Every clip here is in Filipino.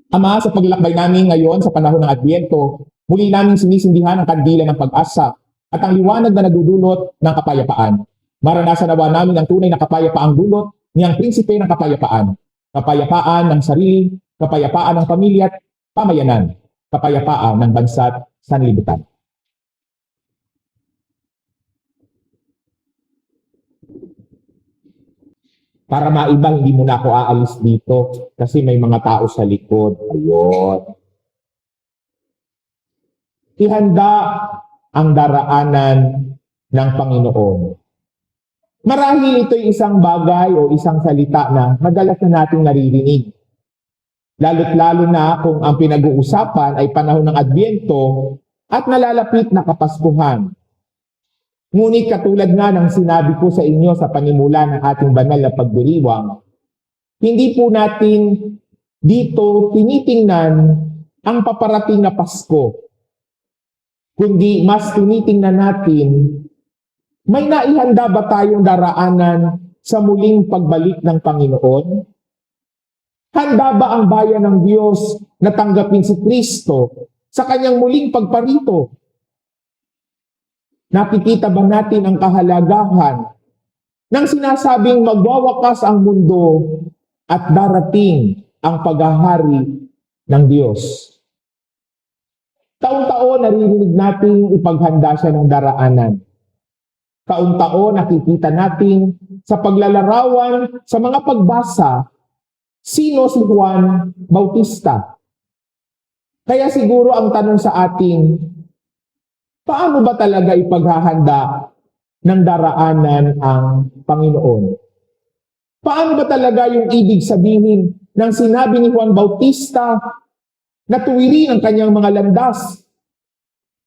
Ama, sa paglalakbay namin ngayon sa panahon ng Adbyento, muli namin sinisindihan ang kandila ng pag-asa at ang liwanag na nagdudulot ng kapayapaan. Maranasan nawa namin ang tunay na kapayapaang dulot niyang prinsipe ng kapayapaan. Kapayapaan ng sarili, kapayapaan ng pamilya at pamayanan, kapayapaan ng bansa at sanlibutan. Para maiba, hindi muna ako aalis dito kasi may mga tao sa likod. Ayun. Ihanda ang daraanan ng Panginoon. Marahil ito'y isang bagay o isang salita na madalas na nating naririnig. Lalo't lalo na kung ang pinag-uusapan ay panahon ng Adbyento at nalalapit na Kapaskuhan. Ngunit katulad nga ng sinabi ko sa inyo sa panimula ng ating banal na pagdiriwang, hindi po natin dito tinitingnan ang paparating na Pasko, kundi mas tinitingnan natin, may naihanda ba tayong daraanan sa muling pagbalik ng Panginoon? Handa ba ang bayan ng Diyos na tanggapin si Kristo sa kanyang muling pagparito? Nakikita ba natin ang kahalagahan ng sinasabing magwawakas ang mundo at darating ang paghahari ng Diyos? Taon-taon naririnig natin ipaghanda siya ng daraanan. Taon-taon nakikita natin sa paglalarawan sa mga pagbasa sino si Juan Bautista. Kaya siguro ang tanong sa atin, paano ba talaga ipaghahanda ng daraanan ang Panginoon? Paano ba talaga yung ibig sabihin ng sinabi ni Juan Bautista na tuwirin ang kanyang mga landas,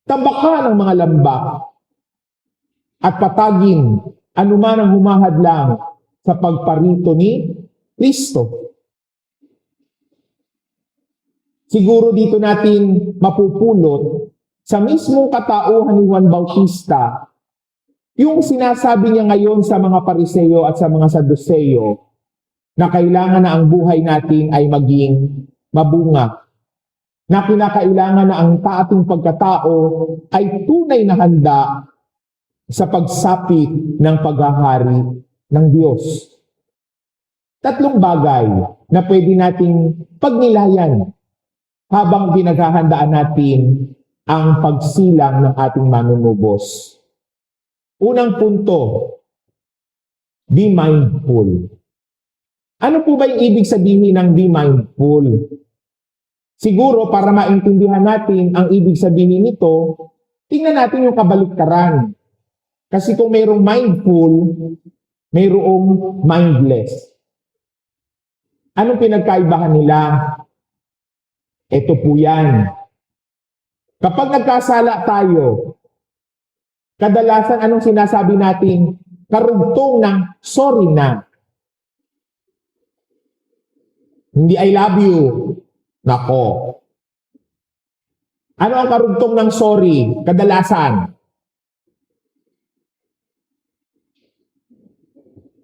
tabakan ang mga lambak, at patagin anuman ang humahadlang sa pagparito ni Kristo? Siguro dito natin mapupulot sa mismong katauhan ni Juan Bautista, yung sinasabi niya ngayon sa mga Pariseo at sa mga Saduceo na kailangan na ang buhay natin ay maging mabunga, na kinakailangan na ang ating pagkatao ay tunay na handa sa pagsapit ng paghahari ng Diyos. Tatlong bagay na pwede nating pagnilayan habang pinaghahandaan natin ang pagsilang ng ating manunubos. Unang punto, be mindful. Ano po ba yung ibig sabihin ng be mindful? Siguro para maintindihan natin ang ibig sabihin nito, tingnan natin yung kabaliktaran. Kasi kung mayroong mindful, mayroong mindless. Anong pinagkaibahan nila? Ito po yan. Kapag nagkasala tayo, kadalasan anong sinasabi natin? Karugtong ng sorry na. Hindi I love you. Nako. Ano ang karugtong ng sorry? Kadalasan.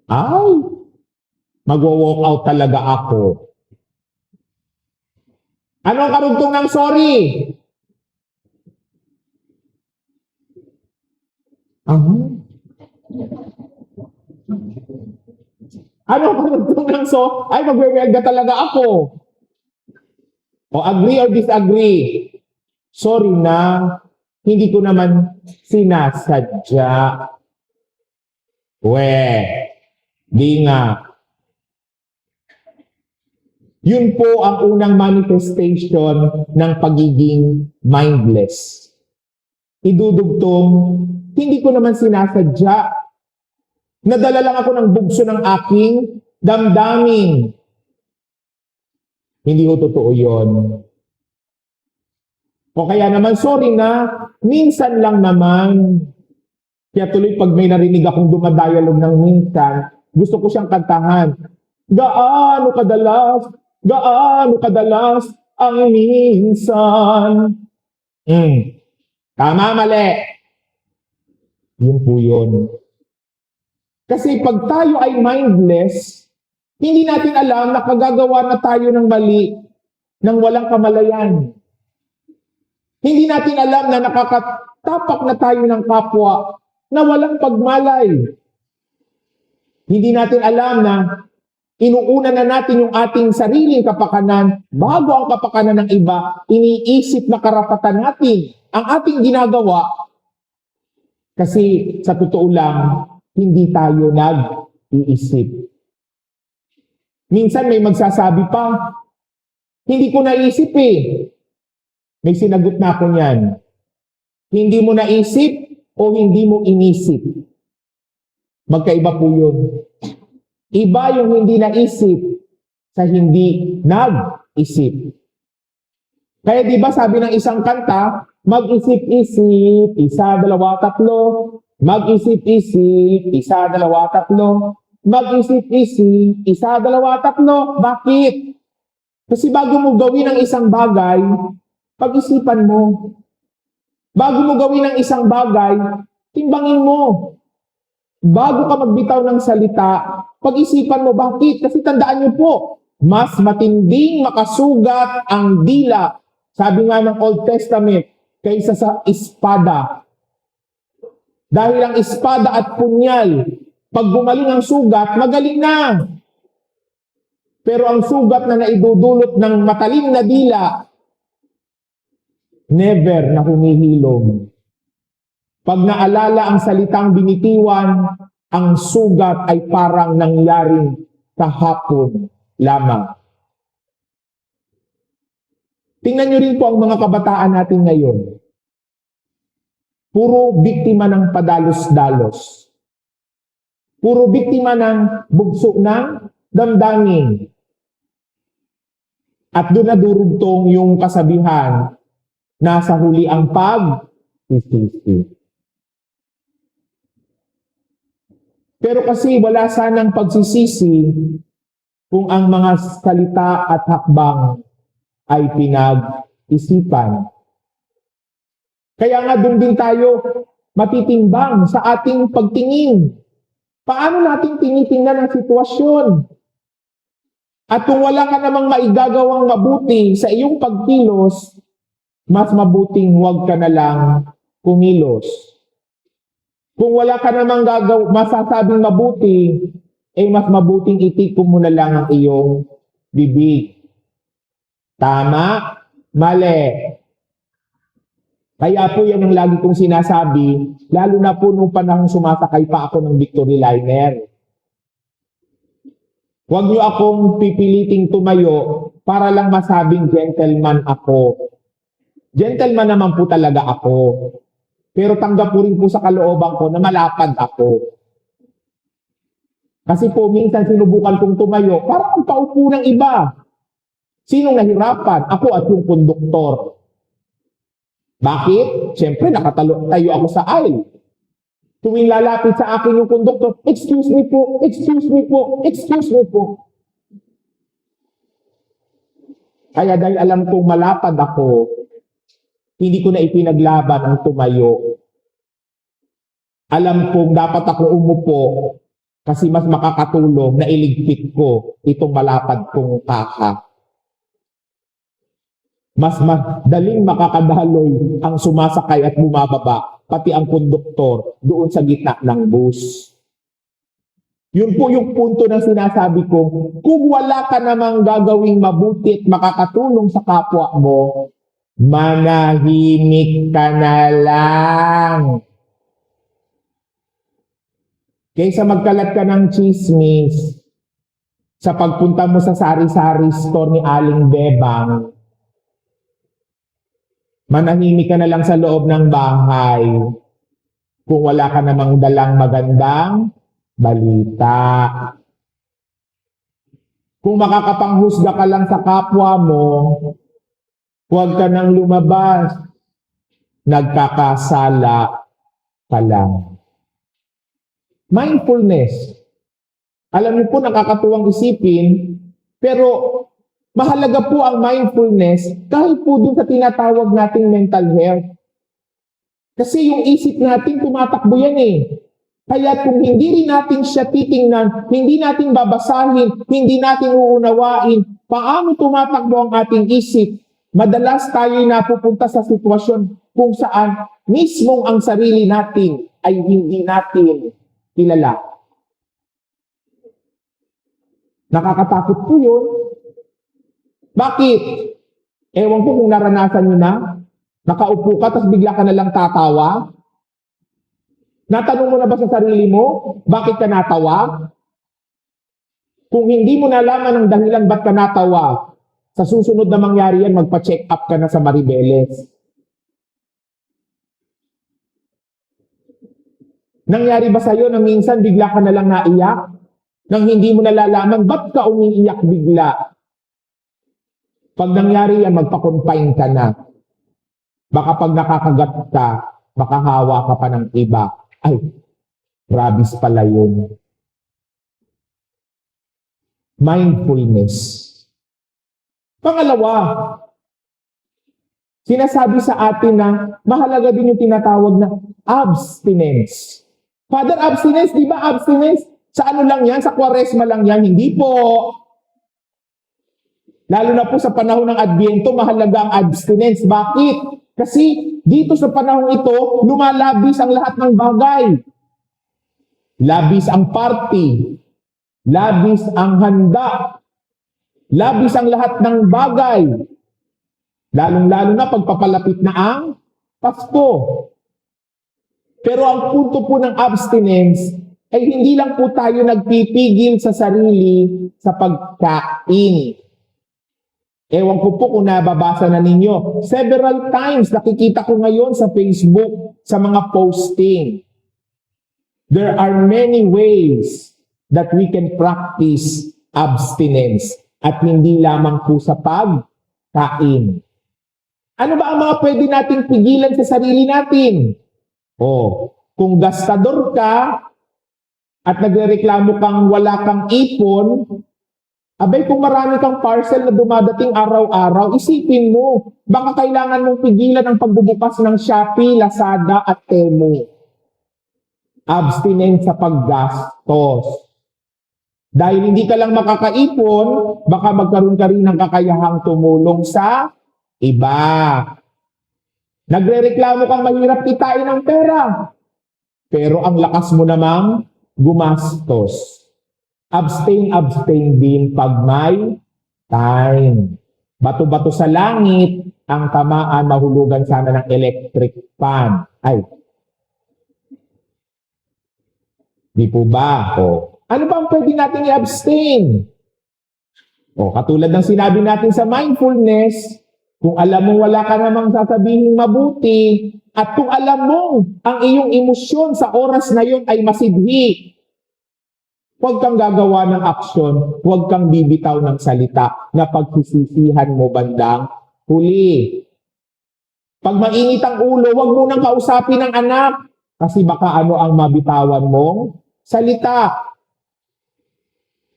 Ay, magwo-walk out talaga ako. Ano ang karugtong ng sorry? Ano ang karugtong ng ay, magwe-welga talaga ako. O agree or disagree? Sorry na, hindi ko naman sinasadya. Di nga. Yun po ang unang manifestation ng pagiging mindless. Idudugtong, hindi ko naman sinasadya. Nadala lang ako ng bugso ng aking damdamin. Hindi ko totoo yun. O kaya naman, sorry na, minsan lang naman. Kaya tuloy pag may narinig akong dumadialog ng minsan, gusto ko siyang kantahan. Gaano kadalas ang minsan. Tama, mali. Yun po yun. Kasi pag tayo ay mindless, Hindi natin alam na kagagawa na tayo ng mali nang walang kamalayan. Hindi natin alam na nakakatapak na tayo ng kapwa na walang pagmalay. Hindi natin alam na inuuna na natin yung ating sariling kapakanan bago ang kapakanan ng iba. Iniisip na karapatan natin ang ating ginagawa kasi sa totoo lang, hindi tayo nag-iisip. Minsan may magsasabi pa, hindi ko naisip eh. May sinagot na ako niyan. Hindi mo naisip o hindi mo inisip? Magkaiba po yun. Iba yung hindi naisip sa hindi nag-isip. Kaya di ba sabi ng isang kanta, mag-isip-isip, isa, dalawa, tatlo. Mag-isip-isip, isa, dalawa, tatlo. Mag-isip-isip, isa, dalawa, tatlo. Bakit? Kasi bago mo gawin ang isang bagay, pag-isipan mo. Bago mo gawin ang isang bagay, timbangin mo. Bago ka magbitaw ng salita, pag-isipan mo. Bakit? Kasi tandaan niyo po, mas matinding makasugat ang dila, sabi nga ng Old Testament, kaysa sa espada. Dahil ang espada at punyal, pag gumaling ang sugat, magaling na. Pero ang sugat na naidudulot ng matalim na dila, never na humihilom. Pag naalala ang salitang binitiwan, ang sugat ay parang nangyaring kahapon lamang. Tingnan niyo rin po ang mga kabataan natin ngayon. Puro biktima ng padalos-dalos. Puro biktima ng bugso ng damdamin. At doon na durugtong yung kasabihan, nasa huli ang pag-isisi. Pero kasi wala sanang pagsisisi kung ang mga salita at hakbang ay pinag-isipan. Kaya nga doon din tayo matitimbang sa ating pagtingin. Paano natin tinitingnan ang sitwasyon? At kung wala ka namang maigagawang mabuti sa iyong pagkilos, mas mabuting huwag ka na lang kumilos. Kung wala ka namang masasabing mabuti, mas mabuting itikom mo na lang ang iyong bibig. Tama? Mali. Kaya po yan ang lagi kong sinasabi, lalo na po nung panahon sumasakay pa ako ng Victory Liner. Huwag niyo akong pipiliting tumayo para lang masabing gentleman ako. Gentleman naman po talaga ako. Pero tanggap po rin po sa kalooban ko na malapad ako. Kasi po minsan sinubukan kong tumayo para ang paupo ng iba. Sinong nahirapan? Ako at yung konduktor. Bakit? Siyempre, tayo ako sa aisle. Tuwing lalapit sa akin yung konduktor, excuse me po, excuse me po, excuse me po. Kaya dahil alam kong malapad ako, hindi ko na ipinaglaban ang tumayo. Alam kong dapat ako umupo kasi mas makakatulong na iligpit ko itong malapad kong kaha. Mas madaling makakadaloy ang sumasakay at bumababa, pati ang konduktor doon sa gitna ng bus. Yun po yung punto na sinasabi ko, kung wala ka namang gagawing mabuti at makakatulong sa kapwa mo, manahimik ka na lang. Kaysa magkalat ka ng chismis sa pagpunta mo sa sari-sari store ni Aling Bebang, manahimik ka na lang sa loob ng bahay kung wala ka namang dalang magandang balita. Kung makakapanghusga ka lang sa kapwa mo, huwag ka nang lumabas. Nagkakasala ka lang. Mindfulness. Alam niyo po, nakakatuwang isipin, pero mahalaga po ang mindfulness kahit po dun sa tinatawag nating mental health. Kasi yung isip natin, tumatakbo yan eh. Kaya kung hindi rin natin siya titingnan, hindi natin babasahin, hindi natin uunawain, paano tumatakbo ang ating isip, madalas tayo'y napupunta sa sitwasyon kung saan mismong ang sarili natin ay hindi natin kilala. Nakakatakot po yun. Bakit? Ewan ko kung naranasan nyo na. Nakaupo ka, tapos bigla ka na lang tatawa. Natanong mo na ba sa sarili mo, bakit ka natawa? Kung hindi mo nalaman ang dahilan ba't ka natawa, sa susunod na mangyari yan, magpa-check up ka na sa Maribeles. Nangyari ba sa'yo na minsan bigla ka na lang naiyak? Nang hindi mo nalalaman, ba't ka umiiyak bigla? Pag nangyari yan, magpa-confine ka na. Baka pag nakakagat ka, makahawa ka pa ng iba. Ay, rabies pala yun. Mindfulness. Pangalawa, sinasabi sa atin na mahalaga din yung tinatawag na abstinence. Father, abstinence, di ba abstinence? Sa ano lang yan? Sa Kwaresma lang yan? Hindi po. Lalo na po sa panahon ng Adbyento, mahalaga ang abstinence. Bakit? Kasi dito sa panahon ito, lumalabis ang lahat ng bagay. Labis ang party. Labis ang handa. Labis ang lahat ng bagay. Lalong-lalo na pagpapalapit na ang Pasko. Pero ang punto po ng abstinence ay hindi lang po tayo nagpipigil sa sarili sa pagkain. Ewan ko po kung nababasa na ninyo. Several times nakikita ko ngayon sa Facebook, sa mga posting. There are many ways that we can practice abstinence at hindi lamang po sa pagkain. Ano ba ang mga pwede nating pigilan sa sarili natin? Kung gastador ka at nagrereklamo kang wala kang ipon, abay, kung marami kang parcel na dumadating araw-araw, isipin mo, baka kailangan mong pigilan ang pagbubukas ng Shopee, Lazada at Temu. Abstinent sa paggastos. Dahil hindi ka lang makakaipon, baka magkaroon ka rin ng kakayahang tumulong sa iba. Nagrereklamo kang mahirap kitain ng pera, pero ang lakas mo namang gumastos. Abstain din pag may time. Bato-bato sa langit, ang tamaan mahulugan sana ng electric fan. Ay. Di po ba? Ano ba ang pwede natin i-abstain? Katulad ng sinabi natin sa mindfulness, kung alam mo wala ka namang sasabihin mabuti, at kung alam mo ang iyong emosyon sa oras na yon ay masidhi, huwag kang gagawa ng aksyon, huwag kang bibitaw ng salita na pagsisisihan mo bandang huli. Pag mainit ang ulo, huwag mo nang kausapin ng anak kasi baka ano ang mabitawan mong salita.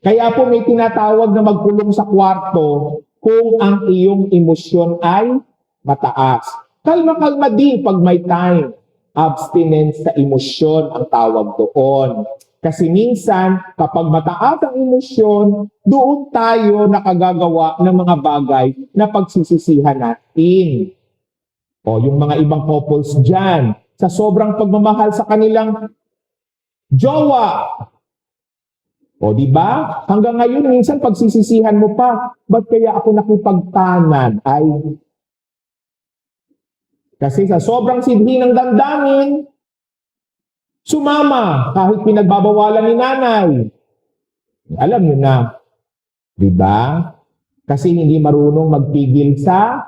Kaya po may tinatawag na magkulong sa kwarto kung ang iyong emosyon ay mataas. Kalma-kalma din pag may time. Abstinence sa emosyon ang tawag doon. Kasi minsan, kapag mataas ang emosyon, doon tayo nakagagawa ng mga bagay na pagsisisihan natin. Yung mga ibang couples dyan, sa sobrang pagmamahal sa kanilang jowa. Di ba? Hanggang ngayon, minsan pagsisisihan mo pa, ba't kaya ako nakipagtanan? Kasi sa sobrang sidhi ng damdamin, sumama kahit pinagbabawalan ni nanay. Alam niyo na, di ba? Kasi hindi marunong magpigil sa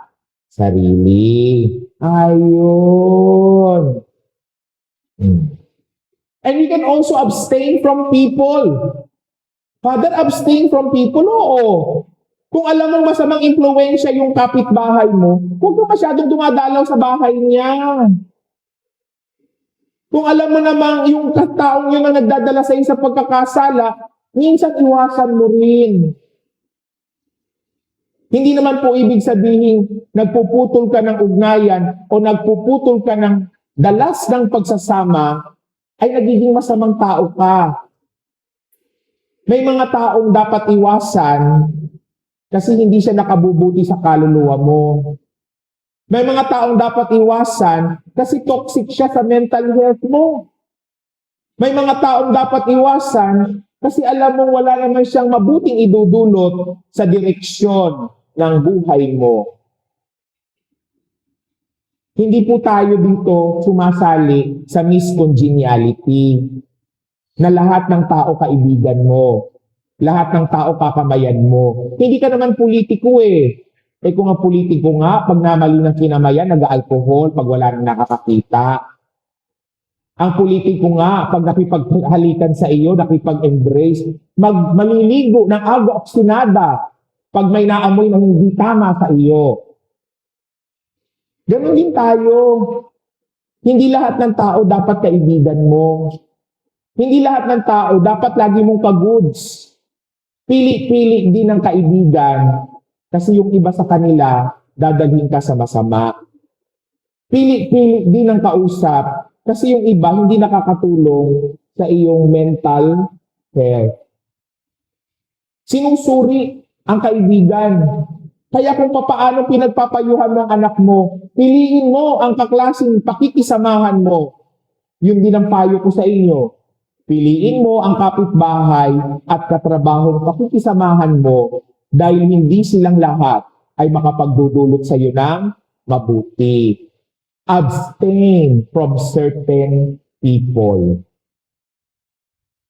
sarili. Ayun. And we can also abstain from people. Father, abstain from people? Oo. Kung alam mong masamang impluwensya yung kapitbahay mo, huwag ka masyadong dumadalaw sa bahay niya. Kung alam mo namang yung taong yun ang nagdadala sa iyo sa pagkakasala, minsan iwasan mo rin. Hindi naman po ibig sabihin nagpuputol ka ng ugnayan o nagpuputol ka ng dalas ng pagsasama ay nagiging masamang tao ka. May mga taong dapat iwasan kasi hindi siya nakabubuti sa kaluluwa mo. May mga taong dapat iwasan kasi toxic siya sa mental health mo. May mga taong dapat iwasan kasi alam mo wala naman siyang mabuting idudulot sa direksyon ng buhay mo. Hindi po tayo dito sumasali sa miscongeniality na lahat ng tao kaibigan mo. Lahat ng tao kakamayan mo. Hindi ka naman politiko eh. Eh kung ang politiko nga, pag namali ng kinamayan, nag-alcohol, pag wala nang nakakakita. Ang politiko nga, pag nakipaghalikan sa iyo, nakipag-embrace, maliligo ng agua oxinada pag may naamoy na hindi tama sa iyo. Ganon din tayo. Hindi lahat ng tao dapat kaibigan mo. Hindi lahat ng tao dapat lagi mong ka-goods. Pili-pili din ng kaibigan kasi yung iba sa kanila dadalhin ka sa masama. Pili-pili din ng kausap kasi yung iba hindi nakakatulong sa iyong mental health. Sinusuri ang kaibigan. Kaya kung papaano pinagpapayuhan ng anak mo, piliin mo ang kaklaseng pakikisamahan mo. Yun din ang payo ko sa inyo. Piliin mo ang kapitbahay at katrabahong pakikisamahan mo dahil hindi silang lahat ay makapagdudulot sa iyo ng mabuti. Abstain from certain people.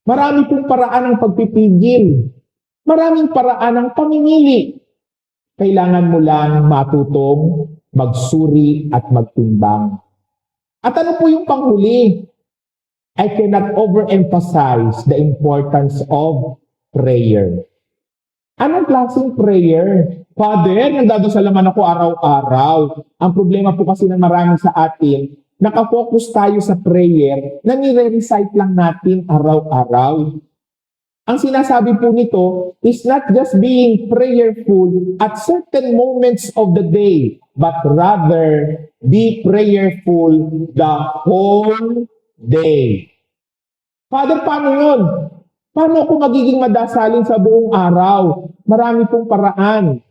Marami pong paraan ng pagpipigil. Maraming paraan ng pamimili. Kailangan mo lang matutong magsuri at magtimbang. At ano po yung panghuli? I cannot overemphasize the importance of prayer. Anong klaseng prayer? Father, nagdadasal naman ako araw-araw. Ang problema po kasi ng marami sa atin, nakafocus tayo sa prayer na nire-recite lang natin araw-araw. Ang sinasabi po nito is not just being prayerful at certain moments of the day, but rather be prayerful the whole day. Father, paano yun? Paano ako magiging madasalin sa buong araw? Marami pong paraan.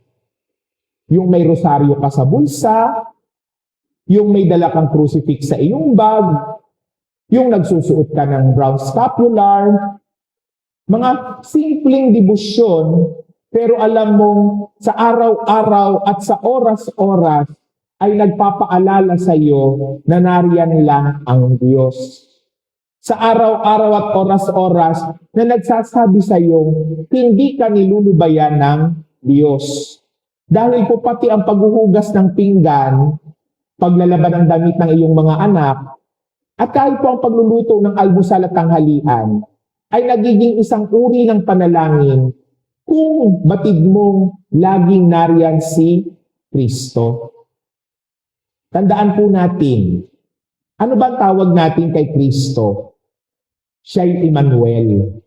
Yung may rosaryo ka sa bulsa, yung may dala kang crucifix sa iyong bag, yung nagsusuot ka ng brown scapular, mga simpleng debosyon, pero alam mong sa araw-araw at sa oras-oras ay nagpapaalala sa iyo na nariyan lang ang Diyos. Sa araw-araw at oras-oras na nagsasabi sa iyo, hindi ka nilulubayan ng Diyos. Dahil po pati ang paghuhugas ng pinggan, paglalaban ng damit ng iyong mga anak, at kahit po ang pagluluto ng almusal at tanghalian, ay nagiging isang uri ng panalangin kung batid mong laging nariyan si Kristo. Tandaan po natin, ano ba ang tawag natin kay Kristo? Siya'y Emmanuel.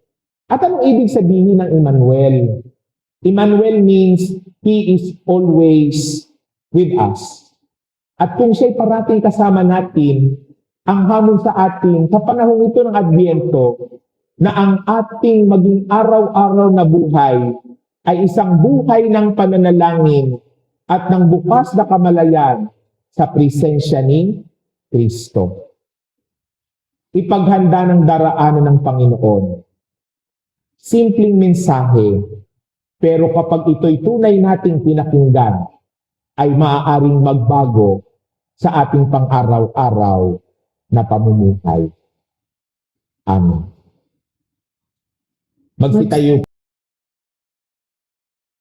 At anong ibig sabihin ng Emmanuel? Emmanuel means He is always with us. At kung siya'y parating kasama natin, ang hamon sa atin sa panahon ito ng Adbyento, na ang ating maging araw-araw na buhay ay isang buhay ng pananalangin at ng bukas na kamalayan sa presensya ni Kristo. Ipaghanda ng daraanan ng Panginoon. Simpleng mensahe, pero kapag ito'y tunay nating pinakinggan, ay maaaring magbago sa ating pang-araw-araw na pamumuhay. Amen. Magsitayo